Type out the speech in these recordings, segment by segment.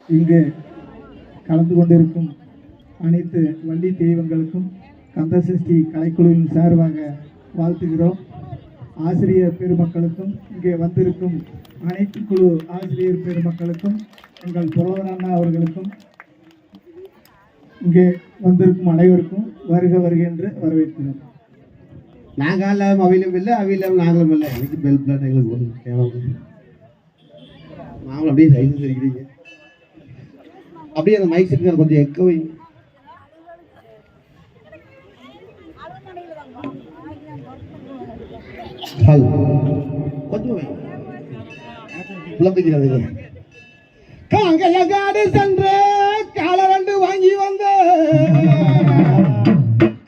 இங்கு கலந்து கொண்டிருக்கும் அனைத்து வள்ளி தெய்வங்களுக்கும் கந்தசஷ்டி கலைக்குழுவின் சார்பாக வாழ்த்துகிறோம். ஆசிரியர் பெருமக்களுக்கும் இங்கே வந்திருக்கும் அனைத்து குழு ஆசிரியர் பெருமக்களுக்கும் எங்கள் புரோதரண்ணா அவர்களுக்கும் இங்கே வந்திருக்கும் அனைவருக்கும் வருக வருக என்று வரவேற்கிறோம். நாங்கள் அவையிலும் இல்லை அவையிலும் நாங்களும் இல்லை. எனக்கு பெல் பிளாட் எங்களுக்கு ஒன்று தேவை. நாங்களும் அப்படியே சைஸ் தெரிவிக்கிறீங்க. அப்படியே அந்த மைக் செட் கொஞ்சம் எக்க வை. கொஞ்சம் வை. புலம்பிக்கிறது காங்கையங்காடு சென்று காலரண்டு வாங்கி வந்த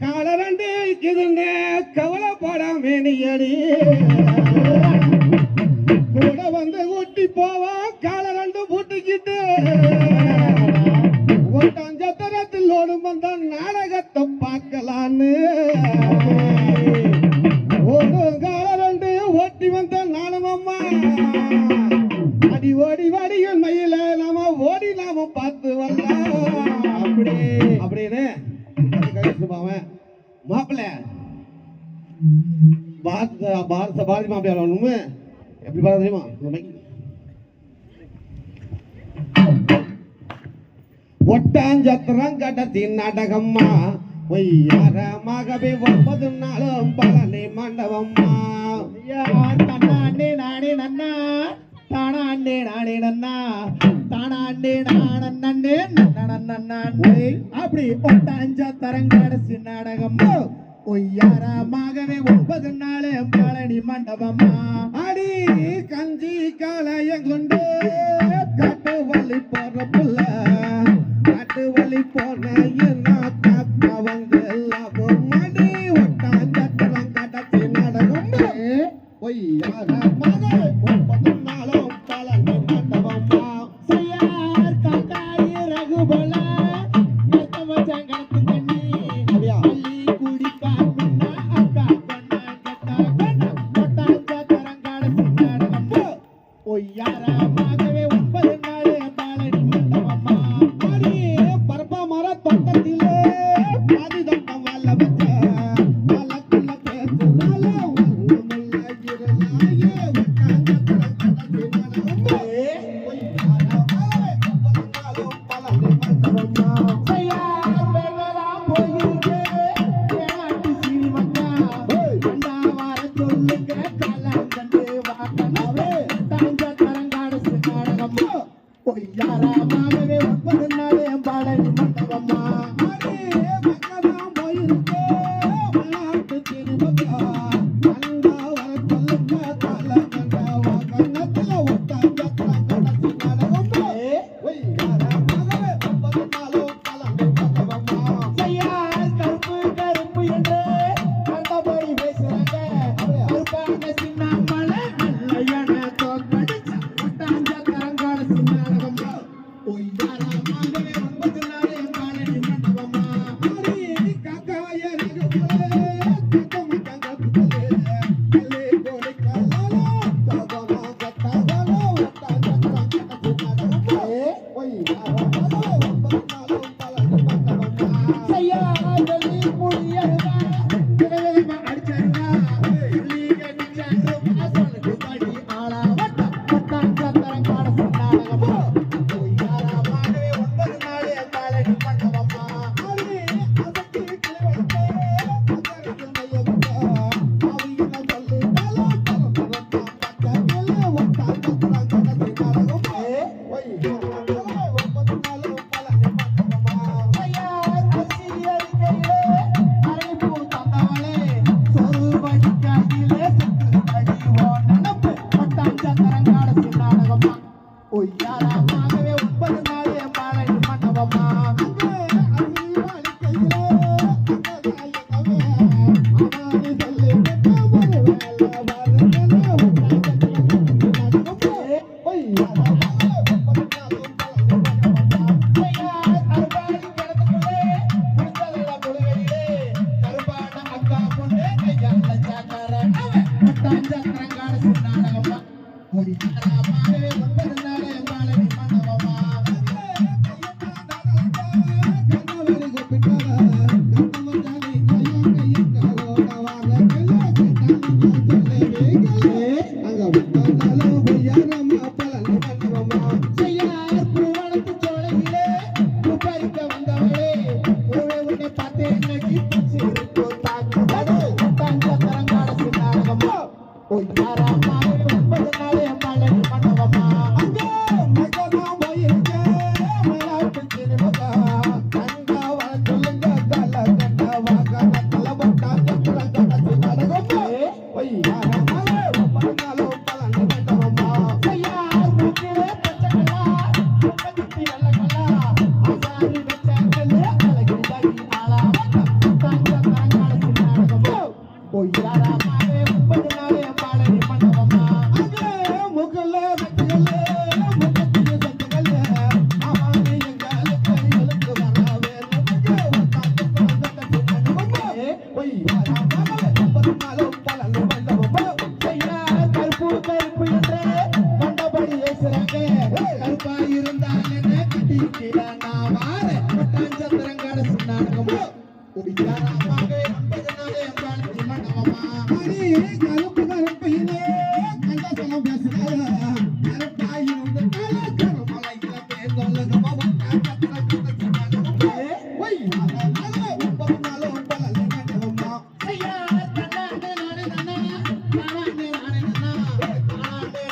காலரண்டு இதுன்னு கவலைப்படாமே நீடி கூட வந்து ஊட்டி போவோம். காலரண்டு பூட்டிக்கிட்டு ஒட்டாஞ்சத்திரத்தில் ஓடும் வந்த நாடகத்தை பார்க்கலான்னு ஒரு காலரண்டு ஓட்டி வந்த நானும் அம்மா அடி ஓடி வாடிகள் மயில நாம ஓடி நாம பார்த்து வரலாம் அப்படி அப்படின்னு மாப்பிள்ள பாரத பாரதி மாப்பிள்ள எப்படி பார்த்தா தெரியுமா? ஒட்டாஞ்சத்திரம் கடத்தின் நாடகம்மா ஒய்யாரமாகவே 9 நாளும் பழனி மண்டபம்மா தன்னாண்டே நானே நன்னா தானாண்டே நானே நன்னா தானாண்டே நானே நன்னாண்டே அப்படி ஒட்டாஞ்சத்திரம் கடைசி நாடகம்மா ஒய்யாரமாகவே 9 நாளும் பழனி மண்டபம்மா அடி கஞ்சி காலையம் கொண்டு காட்டு வள்ளி போற புள்ள காட்டு வள்ளி போற வந்தாலே கட்டிக்கிற நான் வாரேன் பட்டாஞ்சத்திரம் கடைசி நாடகமா உடியாராமாகவே 9 நாளே எம்பாளுக்கு மண்டபமா அடி கருப்பு கருப்பையிலே கண்ட சொல்லம் பேசுறாங்க கருப்பாயும் கருமலையில பேர் சொல்லுங்கம்மா பட்டாஞ்சத்திரம் கடைசி நாடகமா ஒய் 9 நாளும் பலலை மண்டபமா ஐயா தன்னானே நானே நானே நானே நானே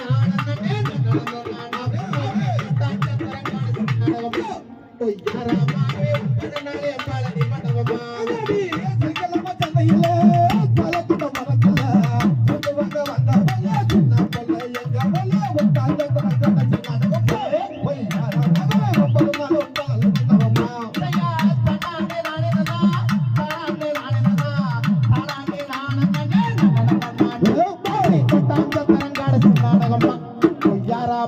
அடி சைக்கிளமா சந்தையில பலத்துட மரத்துல கொண்டு வந்த வந்தவள சின்ன பொல்ல எங்க வல ஒட்டாந்த தரங்கட சின்னடகமா போய் யாரா மகவே 9 நாளும் பலலை மண்டபமா யாரா